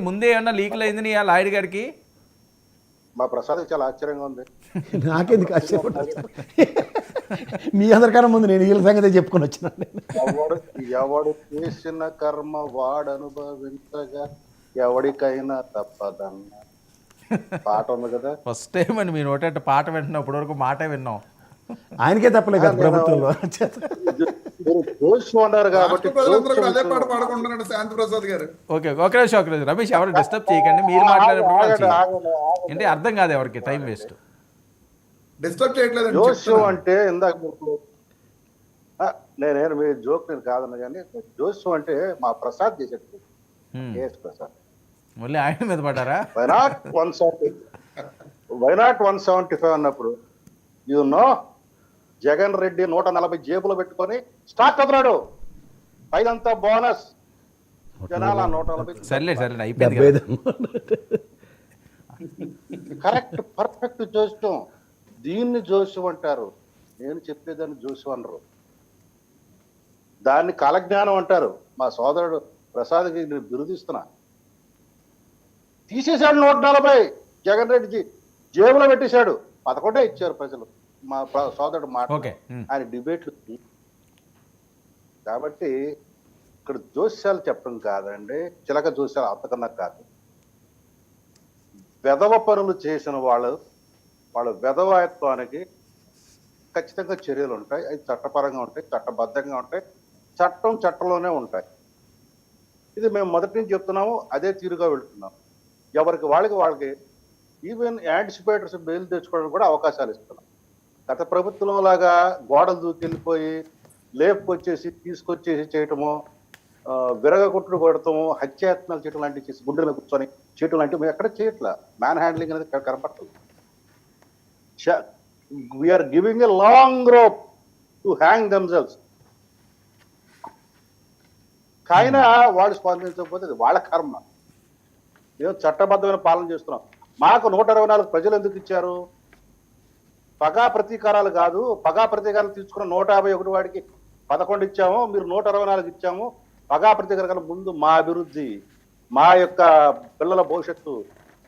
ముందే ఏమన్నా లీకులు అయింది ఆ లాయర్ గారికి? మా ప్రసాద్ చాలా ఆశ్చర్యంగా ఉంది. నాకెందుకు ఆశ్చర్యపడ్డా? మీ అందరికన్నా ముందు నేను వీళ్ళ సంగతి చెప్పుకొని వచ్చినాను. ఎవడు చేసిన కర్మ వాడనుభవించగా ఎవడికైనా తప్పదన్న పాట ఉంది కదా. ఫస్ట్ టైం అని మీ నోట పాట వింటున్నాం, ఇప్పటి వరకు మాటే విన్నాం. ఆయనకే తప్పలే కదా ప్రభుత్వంలో. ఉన్నారు కాబట్టి ఓకే, ఒక నిమిషం రమేష్, ఎవరు డిస్టర్బ్ చేయకండి, మీరు మాట్లాడేప్పుడు ఏంటి అర్థం కాదు ఎవరికి, టైం వేస్ట్. డిస్టర్బ్ చేయట్లేదు. జోషు అంటే ఇందాక నేను మీ జోక్ నేను కాదన్నా కానీ జోషు అంటే మా ప్రసాద్ చేసేది. కేఎస్ ప్రసాద్ మళ్ళీ ఆయన మీద పడ్డారా? వైనాట్ 175 అన్నప్పుడు జగన్ రెడ్డి 140 జేబులో పెట్టుకొని స్టార్ట్ అవుతున్నాడు. పైదంతా బోనస్, జనాల 140. సర్లే అయిపోయింది. కరెక్ట్, పర్ఫెక్ట్ జోష్యం. దీన్ని జోష్యం అంటారు. నేను చెప్పేదాన్ని జోష్యం అనరు, దాన్ని కాలజ్ఞానం అంటారు. మా సోదరుడు ప్రసాద్కి నేను బిరుదిస్తున్నా. తీసేశాడు 140, జగన్ రెడ్డి జేబులో పెట్టేశాడు. 11 ఇచ్చారు ప్రజలు. మా సోదరుడు మాట ఆయన డిబేట్లు. కాబట్టి ఇక్కడ జోస్యాలు చెప్పడం కాదండి, చిలక జోస్యాలు అంతకన్నా కాదు. వెధవ పనులు చేసిన వాళ్ళ వెధవాయత్వానికి ఖచ్చితంగా చర్యలు ఉంటాయి. అవి చట్టపరంగా ఉంటాయి, చట్టబద్ధంగా ఉంటాయి, చట్టంలోనే ఉంటాయి. ఇది మేము మొదటి నుంచి చెప్తున్నాము, అదే తీరుగా వెళ్తున్నాము. ఎవరికి వాళ్ళకి ఈవెన్ యాంటిసిపేటర్స్ బెయిల్ తెచ్చుకోవడానికి కూడా అవకాశాలు ఇస్తున్నాం. గత ప్రభుత్వం లాగా గోడలు దూకెళ్ళిపోయి లేపుకొచ్చేసి తీసుకొచ్చేసి చేయటము, విరగకొట్టుడు కొడటము, హత్యాయత్నాలు చేయటం లాంటివి చేసి గుండెల మీద కూర్చొని చేయటం లాంటివి మేము ఎక్కడ చేయట్లా. మ్యాన్ హ్యాండ్లింగ్ అనేది కనపడుతుంది. We're giving a long rope to hang themselves. కాయినా వాళ్ళు స్పందించకపోతే అది వాళ్ళ కర్మ. మేము చట్టబద్ధమైన పాలన చేస్తున్నాం. మాకు 124 ప్రజలు ఎందుకు ఇచ్చారు? పగా ప్రతీకారాలు కాదు. పగా ప్రతీకారాలు తీసుకున్న 151 వాడికి 11 ఇచ్చాము, మీరు 124 ఇచ్చాము. పగా ప్రతీకారాల ముందు మా అభివృద్ధి, మా యొక్క పిల్లల భవిష్యత్తు,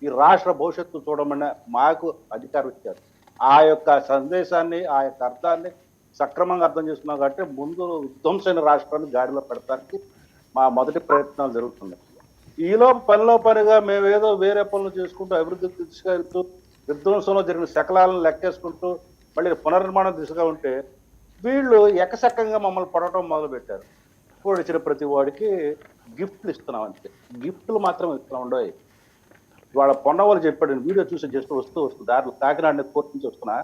ఈ రాష్ట్ర భవిష్యత్తు చూడమని మాకు అధికారం ఇచ్చారు. ఆ యొక్క సందేశాన్ని, ఆ యొక్క అర్థాన్ని సక్రమంగా అర్థం చేసుకున్నాం. కాబట్టి ముందు విధ్వంసైన రాష్ట్రాన్ని గాడిలో పెడతానికి మా మొదటి ప్రయత్నాలు జరుగుతున్నాయి. ఈలో పనిగా మేమేదో వేరే పనులు చేసుకుంటూ అభివృద్ధి తీసుకెళ్తూ విధ్వంసంలో జరిగిన శకలాలను లెక్కేసుకుంటూ మళ్ళీ పునర్నిర్మాణం దిశగా ఉంటే వీళ్ళు ఎకసక్కంగా మమ్మల్ని పడటం మొదలుపెట్టారు. ఇచ్చిన ప్రతి వాడికి గిఫ్ట్లు ఇస్తున్నాం అంతే. గిఫ్ట్లు మాత్రం ఇట్లా ఉండవు. వాళ్ళ పొన్నవాళ్ళు చెప్పాడు, వీడియో చూసి జస్ట్ వస్తూ దారిలో కాకినాడ కోర్టు నుంచి వస్తున్నా,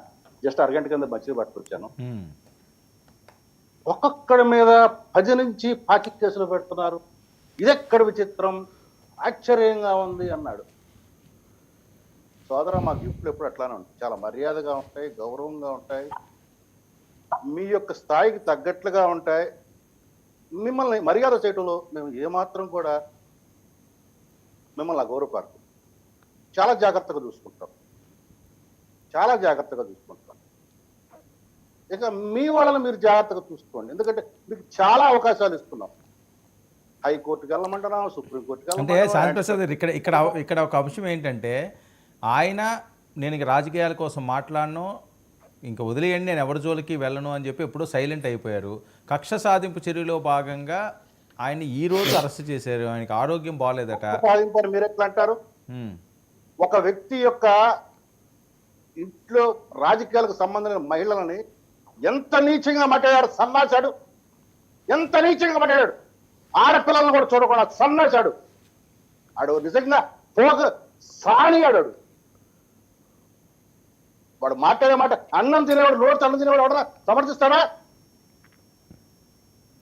జస్ట్ అరగంట కింద మధ్య పట్టుకొచ్చాను. ఒక్కొక్కడి మీద 10 నుంచి 5 కేసులు పెడుతున్నారు. ఇదెక్కడ విచిత్రం, ఆశ్చర్యంగా ఉంది అన్నాడు. సోదర, మా గిఫ్ట్లు ఎప్పుడు అట్లానే ఉంటాయి, చాలా మర్యాదగా ఉంటాయి, గౌరవంగా ఉంటాయి, మీ యొక్క స్థాయికి తగ్గట్లుగా ఉంటాయి. మిమ్మల్ని మర్యాద చేయటంలో మేము ఏమాత్రం కూడా మిమ్మల్ని అగౌరవపడతాం. చాలా జాగ్రత్తగా చూసుకుంటాం. ఇక మీ వాళ్ళని మీరు జాగ్రత్తగా చూసుకోండి, ఎందుకంటే మీకు చాలా అవకాశాలు ఇస్తున్నాం. హైకోర్టుకి వెళ్ళమంటున్నాం, సుప్రీంకోర్టుకి అంటే శాంతిప్రసాద్ ఇక్కడ ఒక అంశం ఏంటంటే, ఆయన నేను ఇక రాజకీయాల కోసం మాట్లాడను, ఇంకా వదిలేయండి, నేను ఎవరి జోలికి వెళ్ళను అని చెప్పి ఎప్పుడూ సైలెంట్ అయిపోయారు. కక్ష సాధింపు చర్యలో భాగంగా ఆయన ఈ రోజు అరెస్ట్ చేశారు. ఆయనకి ఆరోగ్యం బాగాలేదట. మీరు ఎట్లా అంటారు? ఒక వ్యక్తి యొక్క ఇంట్లో రాజకీయాలకు సంబంధించిన మహిళలని ఎంత నీచంగా మాట్లాడాడు, సన్నాసాడు. ఎంత నీచంగా మాట్లాడాడు. ఆడపిల్లలను కూడా చూడకుండా సన్నాసాడు. ఆడు నిజంగా సానియాడు. వాడు మాట్లాడే మాట అన్నం తినేవాడు, నోటి అన్నం తినేవాడు ఎవడన్నా సమర్థిస్తాడా?